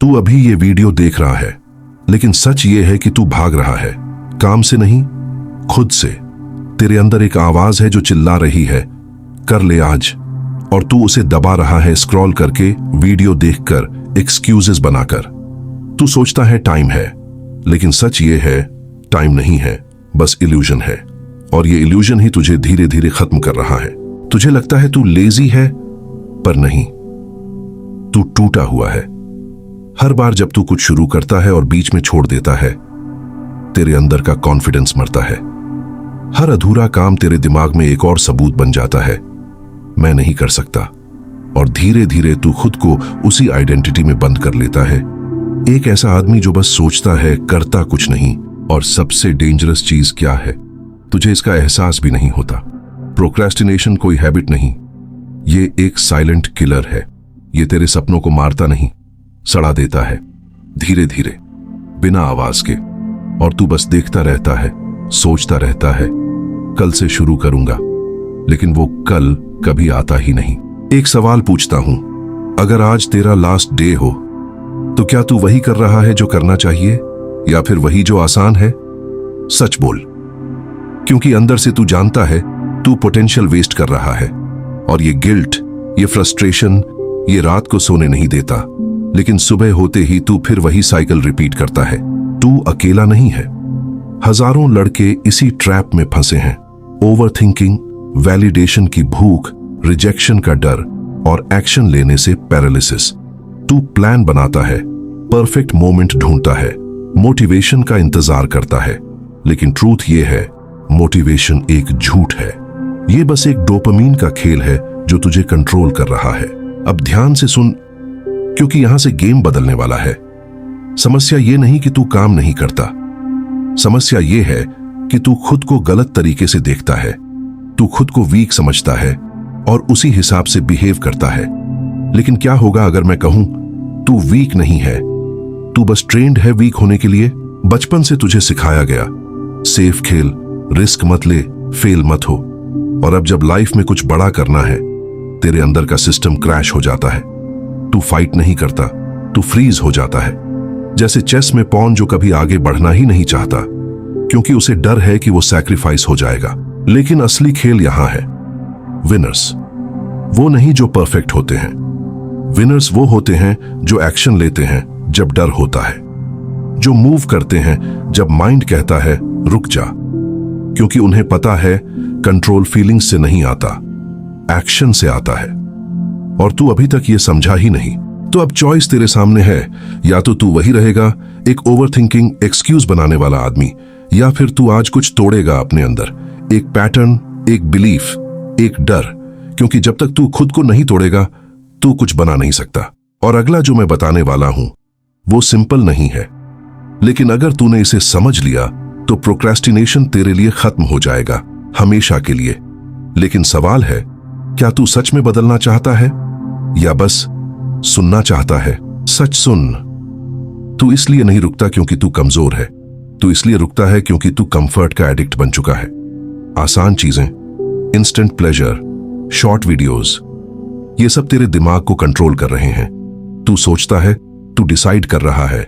तू अभी ये वीडियो देख रहा है, लेकिन सच ये है कि तू भाग रहा है, काम से नहीं, खुद से। तेरे अंदर एक आवाज है जो चिल्ला रही है, कर ले आज, और तू उसे दबा रहा है स्क्रॉल करके, वीडियो देखकर, एक्सक्यूजेस बनाकर। तू सोचता है टाइम है, लेकिन सच ये है टाइम नहीं है, बस इल्यूजन है। और ये इल्यूजन ही तुझे धीरे धीरे खत्म कर रहा है। तुझे लगता है तू लेजी है, पर नहीं, तू टूटा हुआ है। हर बार जब तू कुछ शुरू करता है और बीच में छोड़ देता है, तेरे अंदर का कॉन्फिडेंस मरता है। हर अधूरा काम तेरे दिमाग में एक और सबूत बन जाता है, मैं नहीं कर सकता। और धीरे धीरे तू खुद को उसी आइडेंटिटी में बंद कर लेता है, एक ऐसा आदमी जो बस सोचता है, करता कुछ नहीं। और सबसे डेंजरस चीज क्या है, तुझे इसका एहसास भी नहीं होता। प्रोक्रेस्टिनेशन कोई हैबिट नहीं, ये एक साइलेंट किलर है। ये तेरे सपनों को मारता नहीं, सड़ा देता है, धीरे धीरे, बिना आवाज के। और तू बस देखता रहता है, सोचता रहता है, कल से शुरू करूंगा, लेकिन वो कल कभी आता ही नहीं। एक सवाल पूछता हूं, अगर आज तेरा लास्ट डे हो, तो क्या तू वही कर रहा है जो करना चाहिए, या फिर वही जो आसान है? सच बोल, क्योंकि अंदर से तू जानता है तू पोटेंशियल वेस्ट कर रहा है। और ये गिल्ट, ये फ्रस्ट्रेशन, ये रात को सोने नहीं देता, लेकिन सुबह होते ही तू फिर वही साइकिल रिपीट करता है। तू अकेला नहीं है, हजारों लड़के इसी ट्रैप में फंसे हैं। ओवरथिंकिंग, वैलिडेशन की भूख, रिजेक्शन का डर और एक्शन लेने से पैरालिसिस। तू प्लान बनाता है, परफेक्ट मोमेंट ढूंढता है, मोटिवेशन का इंतजार करता है, लेकिन ट्रूथ ये है, मोटिवेशन एक झूठ है। ये बस एक डोपामीन का खेल है जो तुझे कंट्रोल कर रहा है। अब ध्यान से सुन, क्योंकि यहां से गेम बदलने वाला है। समस्या ये नहीं कि तू काम नहीं करता, समस्या ये है कि तू खुद को गलत तरीके से देखता है। तू खुद को वीक समझता है और उसी हिसाब से बिहेव करता है। लेकिन क्या होगा अगर मैं कहूं, तू वीक नहीं है, तू बस ट्रेंड है वीक होने के लिए। बचपन से तुझे सिखाया गया, सेफ खेल, रिस्क मत ले, फेल मत हो। और अब जब लाइफ में कुछ बड़ा करना है, तेरे अंदर का सिस्टम क्रैश हो जाता है। तू फाइट नहीं करता, तू फ्रीज हो जाता है, जैसे चेस में पॉन जो कभी आगे बढ़ना ही नहीं चाहता, क्योंकि उसे डर है कि वो सैक्रिफाइस हो जाएगा। लेकिन असली खेल यहां है। विनर्स वो नहीं जो परफेक्ट होते हैं, विनर्स वो होते हैं जो एक्शन लेते हैं जब डर होता है, जो मूव करते हैं जब माइंड कहता है रुक जा, क्योंकि उन्हें पता है कंट्रोल फीलिंग्स से नहीं आता, एक्शन से आता है। और तू अभी तक ये समझा ही नहीं। तो अब चॉइस तेरे सामने है, या तो तू वही रहेगा, एक ओवरथिंकिंग, एक्सक्यूज बनाने वाला आदमी, या फिर तू आज कुछ तोड़ेगा अपने अंदर, एक पैटर्न, एक बिलीफ, एक डर। क्योंकि जब तक तू खुद को नहीं तोड़ेगा, तू कुछ बना नहीं सकता। और अगला जो मैं बताने वाला हूं, वो सिंपल नहीं है, लेकिन अगर तूने इसे समझ लिया तो प्रोक्रेस्टिनेशन तेरे लिए खत्म हो जाएगा, हमेशा के लिए। लेकिन सवाल है, क्या तू सच में बदलना चाहता है या बस सुनना चाहता है? सच सुन, तू इसलिए नहीं रुकता क्योंकि तू कमजोर है, तू इसलिए रुकता है क्योंकि तू कंफर्ट का एडिक्ट बन चुका है। आसान चीजें, इंस्टेंट प्लेजर, शॉर्ट वीडियोस, ये सब तेरे दिमाग को कंट्रोल कर रहे हैं। तू सोचता है, तू डिसाइड कर रहा है,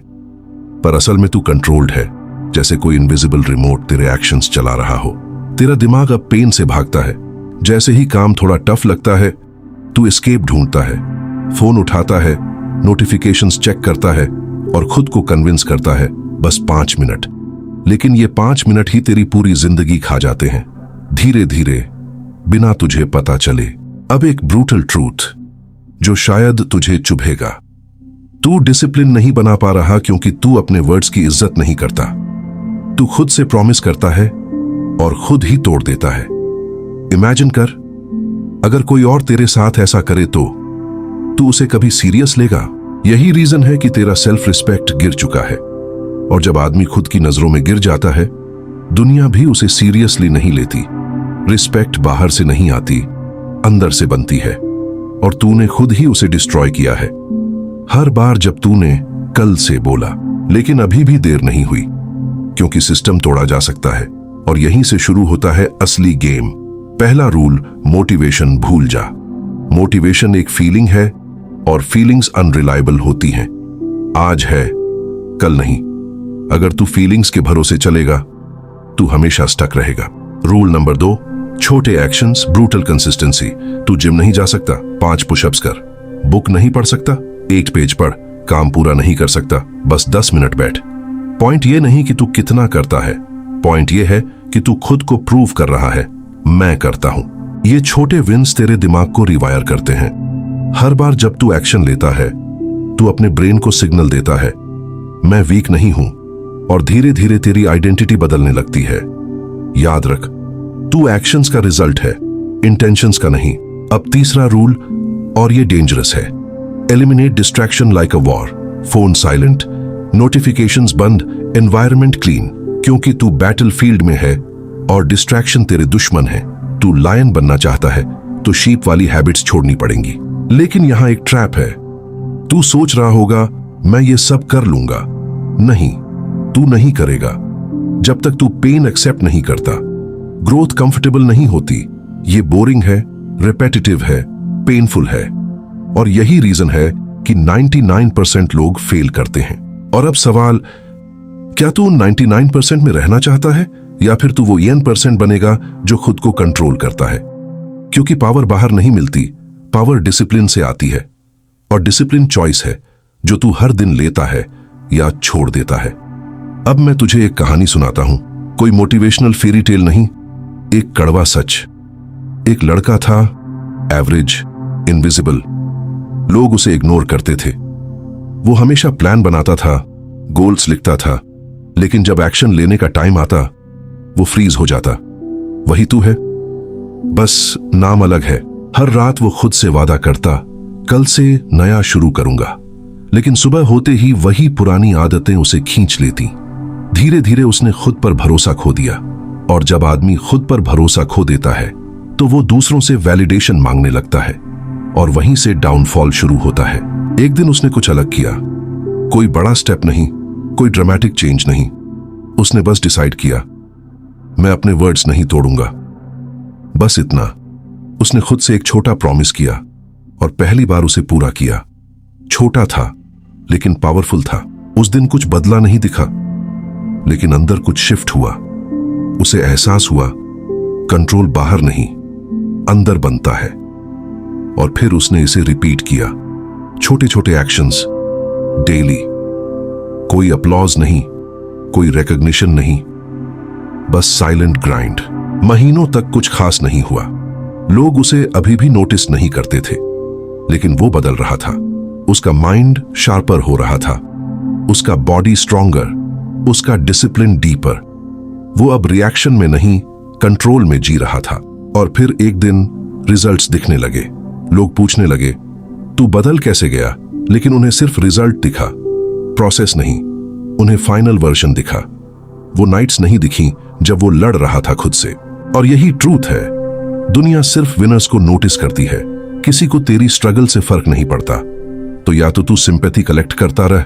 पर असल में तू कंट्रोल्ड है, जैसे कोई इनविजिबल रिमोट तेरे एक्शंस चला रहा हो। तेरा दिमाग अब पेन से भागता है। जैसे ही काम थोड़ा टफ लगता है, तू एस्केप ढूंढता है, फोन उठाता है, नोटिफिकेशंस चेक करता है और खुद को कन्विंस करता है बस 5 मिनट। लेकिन ये 5 मिनट ही तेरी पूरी जिंदगी खा जाते हैं, धीरे धीरे, बिना तुझे पता चले। अब एक ब्रूटल ट्रूथ जो शायद तुझे चुभेगा, तू डिसिप्लिन नहीं बना पा रहा क्योंकि तू अपने वर्ड्स की इज्जत नहीं करता। तू खुद से प्रॉमिस करता है और खुद ही तोड़ देता है। इमेजिन कर, अगर कोई और तेरे साथ ऐसा करे तो तू उसे कभी सीरियस लेगा? यही रीजन है कि तेरा सेल्फ रिस्पेक्ट गिर चुका है। और जब आदमी खुद की नजरों में गिर जाता है, दुनिया भी उसे सीरियसली नहीं लेती। रिस्पेक्ट बाहर से नहीं आती, अंदर से बनती है, और तूने खुद ही उसे डिस्ट्रॉय किया है। हर बार जब तूने कल से बोला, लेकिन अभी भी देर नहीं हुई, क्योंकि सिस्टम तोड़ा जा सकता है। और यहीं से शुरू होता है असली गेम। पहला रूल, मोटिवेशन भूल जा। मोटिवेशन एक फीलिंग है और फीलिंग्स अनरिलायबल होती हैं। आज है, कल नहीं। अगर तू फीलिंग्स के भरोसे चलेगा, तू हमेशा स्टक रहेगा। रूल नंबर 2, छोटे एक्शंस, ब्रूटल कंसिस्टेंसी। तू जिम नहीं जा सकता, 5 पुशअप्स कर। बुक नहीं पढ़ सकता, 1 पेज पढ़। काम पूरा नहीं कर सकता, बस 10 मिनट बैठ। पॉइंट ये नहीं कि तू कितना करता है, पॉइंट ये है कि तू खुद को प्रूव कर रहा है, मैं करता हूं। ये छोटे विंस तेरे दिमाग को रिवायर करते हैं। हर बार जब तू एक्शन लेता है, तू अपने ब्रेन को सिग्नल देता है, मैं वीक नहीं हूं, और धीरे धीरे तेरी आइडेंटिटी बदलने लगती है। याद रख, तू एक्शंस का रिजल्ट है, इंटेंशंस का नहीं। अब तीसरा रूल, और ये डेंजरस है, eliminate distraction like a war. Phone silent, notifications बंद, एनवायरनमेंट क्लीन। क्योंकि तू बैटल फील्ड में है और डिस्ट्रैक्शन तेरे दुश्मन है। तू लायन बनना चाहता है तो शीप वाली हैबिट्स छोड़नी पड़ेंगी। लेकिन यहां एक ट्रैप है। तू सोच रहा होगा मैं ये सब कर लूंगा। नहीं, तू नहीं करेगा जब तक तू पेन एक्सेप्ट नहीं करता। ग्रोथ कंफर्टेबल नहीं होती, ये बोरिंग है, रिपेटिटिव है, पेनफुल है, और यही रीजन है कि 99% लोग फेल करते हैं। और अब सवाल, क्या तू 99% में रहना चाहता है, या फिर तू वो 1% बनेगा जो खुद को कंट्रोल करता है? क्योंकि पावर बाहर नहीं मिलती, पावर डिसिप्लिन से आती है, और डिसिप्लिन चॉइस है जो तू हर दिन लेता है या छोड़ देता है। अब मैं तुझे एक कहानी सुनाता हूं, कोई मोटिवेशनल फेरी टेल नहीं, एक कड़वा सच। एक लड़का था, एवरेज, इनविजिबल। लोग उसे इग्नोर करते थे। वो हमेशा प्लान बनाता था, गोल्स लिखता था, लेकिन जब एक्शन लेने का टाइम आता, वो फ्रीज हो जाता। वही तू है, बस नाम अलग है। हर रात वो खुद से वादा करता, कल से नया शुरू करूंगा, लेकिन सुबह होते ही वही पुरानी आदतें उसे खींच लेती। धीरे धीरे उसने खुद पर भरोसा खो दिया, और जब आदमी खुद पर भरोसा खो देता है तो वो दूसरों से वैलिडेशन मांगने लगता है, और वहीं से डाउनफॉल शुरू होता है। एक दिन उसने कुछ अलग किया, कोई बड़ा स्टेप नहीं, कोई ड्रामेटिक चेंज नहीं। उसने बस डिसाइड किया, मैं अपने वर्ड्स नहीं तोड़ूंगा। बस इतना। उसने खुद से एक छोटा प्रॉमिस किया, और पहली बार उसे पूरा किया। छोटा था लेकिन पावरफुल था। उस दिन कुछ बदला नहीं दिखा, लेकिन अंदर कुछ शिफ्ट हुआ। उसे एहसास हुआ, कंट्रोल बाहर नहीं, अंदर बनता है। और फिर उसने इसे रिपीट किया, छोटे छोटे एक्शंस, डेली। कोई अपलॉज नहीं, कोई रिकॉग्निशन नहीं, बस साइलेंट ग्राइंड। महीनों तक कुछ खास नहीं हुआ। लोग उसे अभी भी नोटिस नहीं करते थे, लेकिन वो बदल रहा था। उसका माइंड शार्पर हो रहा था, उसका बॉडी स्ट्रॉन्गर, उसका डिसिप्लिन डीपर। वो अब रिएक्शन में नहीं, कंट्रोल में जी रहा था। और फिर एक दिन रिजल्ट्स दिखने लगे। लोग पूछने लगे, तू बदल कैसे गया? लेकिन उन्हें सिर्फ रिजल्ट दिखा, प्रोसेस नहीं। उन्हें फाइनल वर्जन दिखा। वो नाइट्स नहीं दिखी जब वो लड़ रहा था खुद से। और यही ट्रूथ है, दुनिया सिर्फ विनर्स को नोटिस करती है, किसी को तेरी स्ट्रगल से फर्क नहीं पड़ता। तो या तो तू सिंपैथी कलेक्ट करता रह,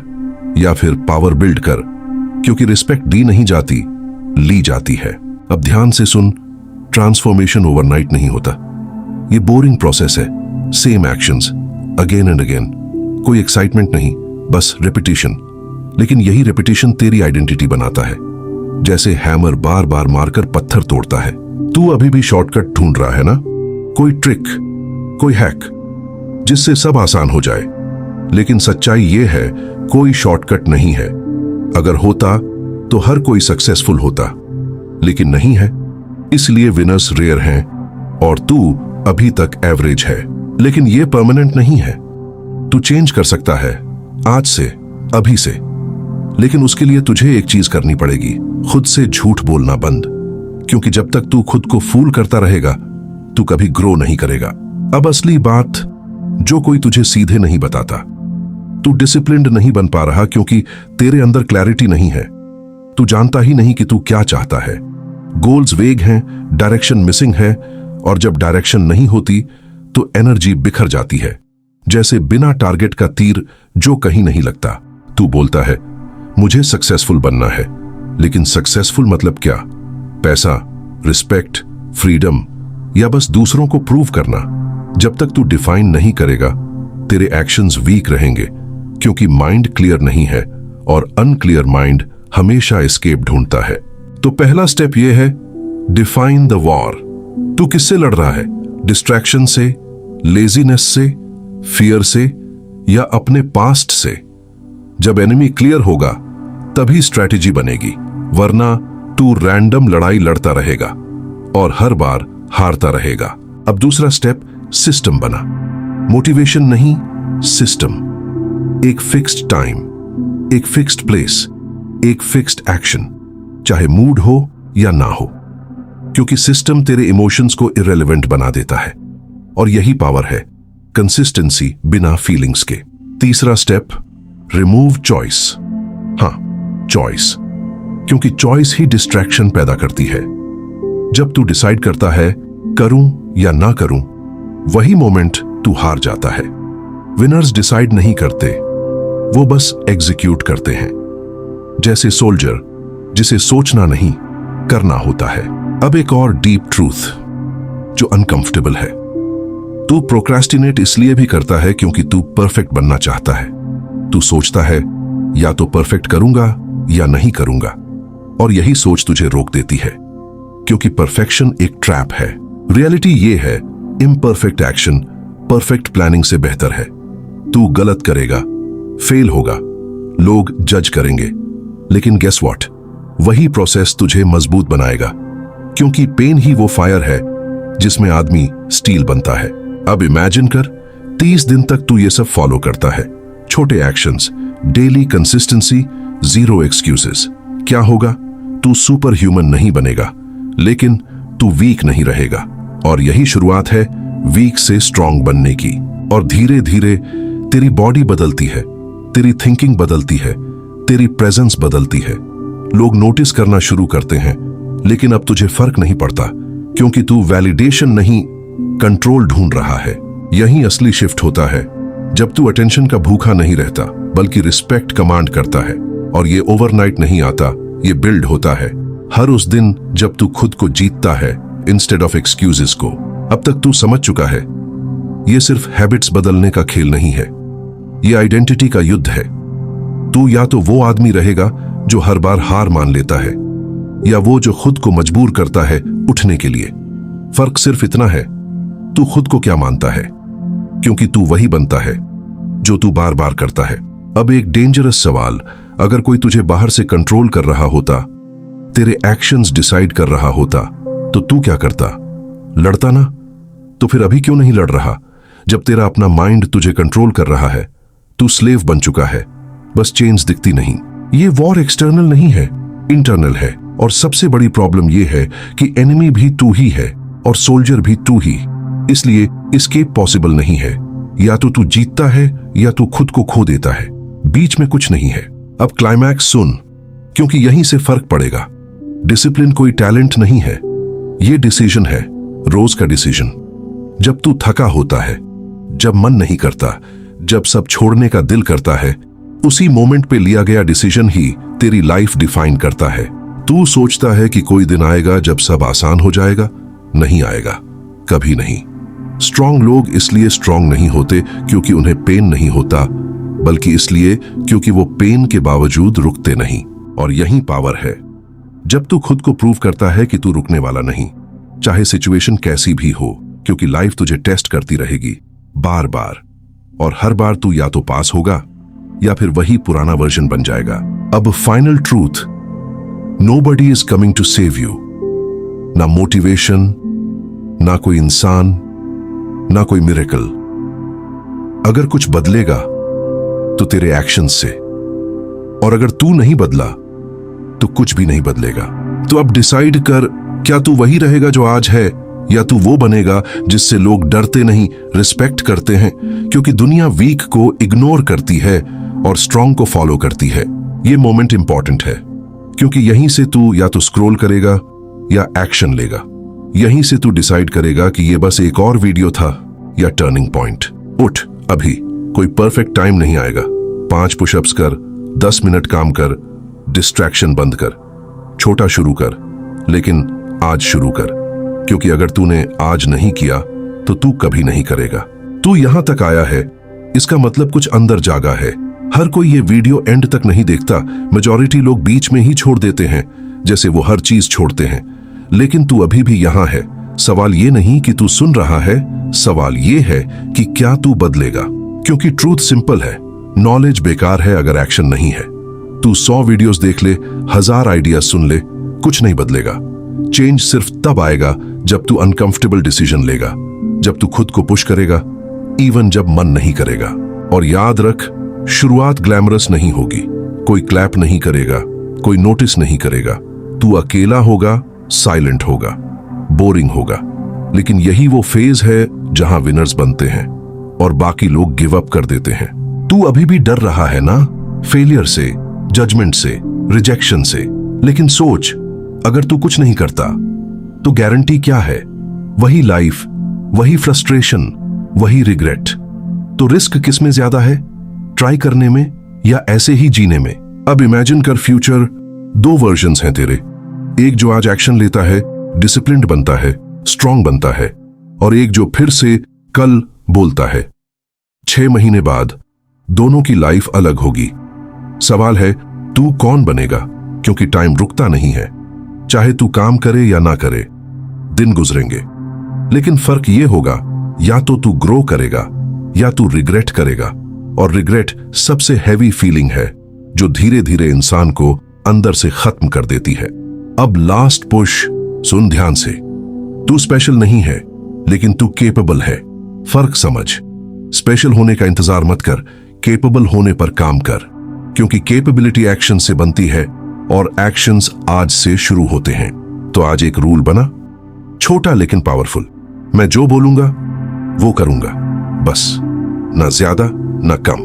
या फिर पावर बिल्ड कर, क्योंकि रिस्पेक्ट दी नहीं जाती, ली जाती है। अब ध्यान से सुन, ट्रांसफॉर्मेशन ओवरनाइट नहीं होता। ये बोरिंग प्रोसेस है, same actions again and again. कोई एक्साइटमेंट नहीं, बस रेपिटेशन। लेकिन यही रेपिटेशन तेरी आइडेंटिटी बनाता है। जैसे हैमर बार बार मारकर पत्थर तोड़ता है। तू अभी भी शॉर्टकट ढूंढ रहा है ना? कोई ट्रिक, कोई हैक, जिससे सब आसान हो जाए। लेकिन सच्चाई ये है, कोई शॉर्टकट नहीं है। अगर होता तो हर कोई सक्सेसफुल होता, लेकिन नहीं है। इसलिए विनर्स रेयर हैं, और तू अभी तक एवरेज है। लेकिन ये परमानेंट नहीं है। तू चेंज कर सकता है, आज से, अभी से। लेकिन उसके लिए तुझे एक चीज करनी पड़ेगी, खुद से झूठ बोलना बंद। क्योंकि जब तक तू खुद को फूल करता रहेगा, तू कभी ग्रो नहीं करेगा। अब असली बात, जो कोई तुझे सीधे नहीं बताता। तू डिसिप्लिन्ड नहीं बन पा रहा क्योंकि तेरे अंदर क्लैरिटी नहीं है। तू जानता ही नहीं कि तू क्या चाहता है। गोल्स वेग हैं, डायरेक्शन मिसिंग है, और जब डायरेक्शन नहीं होती तो एनर्जी बिखर जाती है, जैसे बिना टारगेट का तीर जो कहीं नहीं लगता। तू बोलता है, मुझे सक्सेसफुल बनना है, लेकिन सक्सेसफुल मतलब क्या? पैसा, रिस्पेक्ट, फ्रीडम, या बस दूसरों को प्रूव करना? जब तक तू डिफाइन नहीं करेगा, तेरे एक्शंस वीक रहेंगे, क्योंकि माइंड क्लियर नहीं है और अनक्लियर माइंड हमेशा एस्केप ढूंढता है। तो पहला स्टेप यह है, डिफाइन द वॉर। तू किससे लड़ रहा है? डिस्ट्रैक्शन से, लेजीनेस से, फियर से या अपने पास्ट से? जब एनिमी क्लियर होगा तभी स्ट्रैटेजी बनेगी, वरना तू रैंडम लड़ाई लड़ता रहेगा और हर बार हारता रहेगा। अब दूसरा स्टेप, सिस्टम बना। मोटिवेशन नहीं, सिस्टम। एक फिक्स्ड टाइम, एक फिक्स्ड प्लेस, एक फिक्स्ड एक्शन, चाहे मूड हो या ना हो, क्योंकि सिस्टम तेरे इमोशंस को इररिलेवेंट बना देता है। और यही पावर है, कंसिस्टेंसी बिना फीलिंग्स के। तीसरा स्टेप, रिमूव चॉइस। हाँ, चॉइस, क्योंकि चॉइस ही डिस्ट्रैक्शन पैदा करती है। जब तू डिसाइड करता है करूं या ना करूं, वही मोमेंट तू हार जाता है। विनर्स डिसाइड नहीं करते, वो बस एग्जीक्यूट करते हैं, जैसे सोल्जर जिसे सोचना नहीं करना होता है। अब एक और डीप ट्रूथ जो अनकंफर्टेबल है, तू प्रोक्रेस्टिनेट इसलिए भी करता है क्योंकि तू परफेक्ट बनना चाहता है। तू सोचता है या तो परफेक्ट करूंगा या नहीं करूंगा, और यही सोच तुझे रोक देती है, क्योंकि परफेक्शन एक ट्रैप है। रियलिटी ये है, इम्परफेक्ट एक्शन परफेक्ट प्लानिंग से बेहतर है। तू गलत करेगा, फेल होगा, लोग जज करेंगे, लेकिन गेस व्हाट, वही प्रोसेस तुझे मजबूत बनाएगा, क्योंकि पेन ही वो फायर है जिसमें आदमी स्टील बनता है। अब इमेजिन कर, 30 दिन तक तू ये सब फॉलो करता है, छोटे actions, daily consistency, zero excuses. क्या होगा? तू सुपर ह्यूमन नहीं बनेगा, लेकिन तू वीक नहीं रहेगा। और यही शुरुआत है वीक से स्ट्रांग बनने की। और धीरे धीरे तेरी बॉडी बदलती है, तेरी थिंकिंग बदलती है, तेरी प्रेजेंस बदलती है। लोग नोटिस करना शुरू करते हैं, लेकिन अब तुझे फर्क नहीं पड़ता, क्योंकि तू वैलिडेशन नहीं, कंट्रोल ढूंढ रहा है। यही असली शिफ्ट होता है, जब तू अटेंशन का भूखा नहीं रहता, बल्कि रिस्पेक्ट कमांड करता है। और ये ओवरनाइट नहीं आता, ये बिल्ड होता है हर उस दिन जब तू खुद को जीतता है इंस्टेड ऑफ एक्सक्यूजेस को। अब तक तू समझ चुका है, ये सिर्फ हैबिट्स बदलने का खेल नहीं है, ये आइडेंटिटी का युद्ध है। तू या तो वो आदमी रहेगा जो हर बार हार मान लेता है, या वो जो खुद को मजबूर करता है उठने के लिए। फर्क सिर्फ इतना है, तू खुद को क्या मानता है, क्योंकि तू वही बनता है जो तू बार बार करता है। अब एक डेंजरस सवाल, अगर कोई तुझे बाहर से कंट्रोल कर रहा होता, तेरे एक्शंस डिसाइड कर रहा होता, तो तू क्या करता? लड़ता ना? तो फिर अभी क्यों नहीं लड़ रहा? जब तेरा अपना माइंड तुझे कंट्रोल कर रहा है, तू स्लेव बन चुका है, बस चेंज दिखती नहीं। ये वॉर एक्सटर्नल नहीं है, इंटरनल है। और सबसे बड़ी प्रॉब्लम ये है कि एनिमी भी तू ही है और सोल्जर भी तू ही। इसलिए एस्केप पॉसिबल नहीं है, या तो तू जीतता है या तू खुद को खो देता है, बीच में कुछ नहीं है। अब क्लाइमैक्स सुन, क्योंकि यहीं से फर्क पड़ेगा। डिसिप्लिन कोई टैलेंट नहीं है, ये डिसीजन है, रोज का डिसीजन। जब तू थका होता है, जब मन नहीं करता, जब सब छोड़ने का दिल करता है, उसी मोमेंट पे लिया गया डिसीजन ही तेरी लाइफ डिफाइन करता है। तू सोचता है कि कोई दिन आएगा जब सब आसान हो जाएगा, नहीं आएगा, कभी नहीं। स्ट्रांग लोग इसलिए स्ट्रांग नहीं होते क्योंकि उन्हें पेन नहीं होता, बल्कि इसलिए क्योंकि वो पेन के बावजूद रुकते नहीं। और यही पावर है, जब तू खुद को प्रूव करता है कि तू रुकने वाला नहीं, चाहे सिचुएशन कैसी भी हो, क्योंकि लाइफ तुझे टेस्ट करती रहेगी बार बार, और हर बार तू या तो पास होगा या फिर वही पुराना वर्जन बन जाएगा। अब final truth, nobody is coming to save you. ना मोटिवेशन, ना कोई इंसान, ना कोई मिरेकल। अगर कुछ बदलेगा तो तेरे एक्शन से, और अगर तू नहीं बदला तो कुछ भी नहीं बदलेगा। तो अब डिसाइड कर, क्या तू वही रहेगा जो आज है, या तू वो बनेगा जिससे लोग डरते नहीं, रिस्पेक्ट करते हैं, क्योंकि दुनिया वीक को इग्नोर करती है और स्ट्रांग को फॉलो करती है। ये मोमेंट इंपॉर्टेंट है, क्योंकि यहीं से तू या तो स्क्रॉल करेगा या एक्शन लेगा। यहीं से तू डिसाइड करेगा कि ये बस एक और वीडियो था या टर्निंग पॉइंट। उठ अभी, कोई परफेक्ट टाइम नहीं आएगा। 5 पुशअप्स कर, 10 मिनट काम कर, डिस्ट्रैक्शन बंद कर, छोटा शुरू कर, लेकिन आज शुरू कर, क्योंकि अगर तूने आज नहीं किया तो तू कभी नहीं करेगा। तू यहां तक आया है, इसका मतलब कुछ अंदर जागा है, हर कोई ये वीडियो एंड तक नहीं देखता। मेजॉरिटी लोग बीच में ही छोड़ देते हैं, जैसे वो हर चीज छोड़ते हैं। लेकिन तू अभी भी यहां है। सवाल ये नहीं कि तू सुन रहा है, सवाल ये है कि क्या तू बदलेगा। क्योंकि ट्रूथ सिंपल है, नॉलेज बेकार है अगर एक्शन नहीं है। तू 100 वीडियोस देख ले, 1000 आइडियाज सुन ले, कुछ नहीं बदलेगा। चेंज सिर्फ तब आएगा जब तू अनकंफर्टेबल डिसीजन लेगा, जब तू खुद को पुश करेगा, इवन जब मन नहीं करेगा। और याद रख, शुरुआत ग्लैमरस नहीं होगी। कोई क्लैप नहीं करेगा, कोई नोटिस नहीं करेगा। तू अकेला होगा, साइलेंट होगा, बोरिंग होगा। लेकिन यही वो फेज है जहां विनर्स बनते हैं और बाकी लोग गिव अप कर देते हैं। तू अभी भी डर रहा है ना, फेलियर से, जजमेंट से, रिजेक्शन से। लेकिन सोच, अगर तू कुछ नहीं करता तो गारंटी क्या है? वही लाइफ, वही फ्रस्ट्रेशन, वही रिग्रेट। तो रिस्क किसमें ज्यादा है, ट्राई करने में या ऐसे ही जीने में? अब इमेजिन कर, फ्यूचर 2 वर्जन्स हैं तेरे। एक जो आज एक्शन लेता है, डिसिप्लिन्ड बनता है, स्ट्रांग बनता है, और एक जो फिर से कल बोलता है। 6 महीने बाद दोनों की लाइफ अलग होगी। सवाल है, तू कौन बनेगा? क्योंकि टाइम रुकता नहीं है। चाहे तू काम करे या ना करे, दिन गुजरेंगे। लेकिन फर्क ये होगा, या तो तू ग्रो करेगा या तू रिग्रेट करेगा। और रिग्रेट सबसे हैवी फीलिंग है जो धीरे धीरे इंसान को अंदर से खत्म कर देती है। अब लास्ट पुश, सुन ध्यान से। तू स्पेशल नहीं है, लेकिन तू केपेबल है। फर्क समझ। स्पेशल होने का इंतजार मत कर, केपेबल होने पर काम कर। क्योंकि केपेबिलिटी एक्शन से बनती है और एक्शंस आज से शुरू होते हैं। तो आज एक रूल बना, छोटा लेकिन पावरफुल। मैं जो बोलूंगा वो करूंगा, बस, ना ज्यादा ना कम।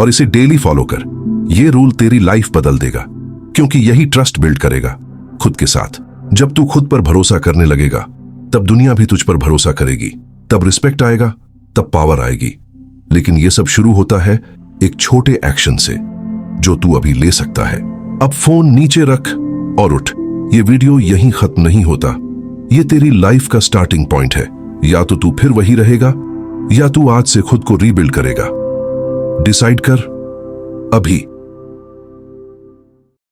और इसे डेली फॉलो कर। ये रूल तेरी लाइफ बदल देगा, क्योंकि यही ट्रस्ट बिल्ड करेगा खुद के साथ। जब तू खुद पर भरोसा करने लगेगा, तब दुनिया भी तुझ पर भरोसा करेगी। तब रिस्पेक्ट आएगा, तब पावर आएगी। लेकिन यह सब शुरू होता है एक छोटे एक्शन से, जो तू अभी ले सकता है। अब फोन नीचे रख और उठ। ये वीडियो यहीं खत्म नहीं होता। ये तेरी लाइफ का स्टार्टिंग पॉइंट है। या तो तू फिर वही रहेगा, या तू आज से खुद को रीबिल्ड करेगा। डिसाइड कर अभी।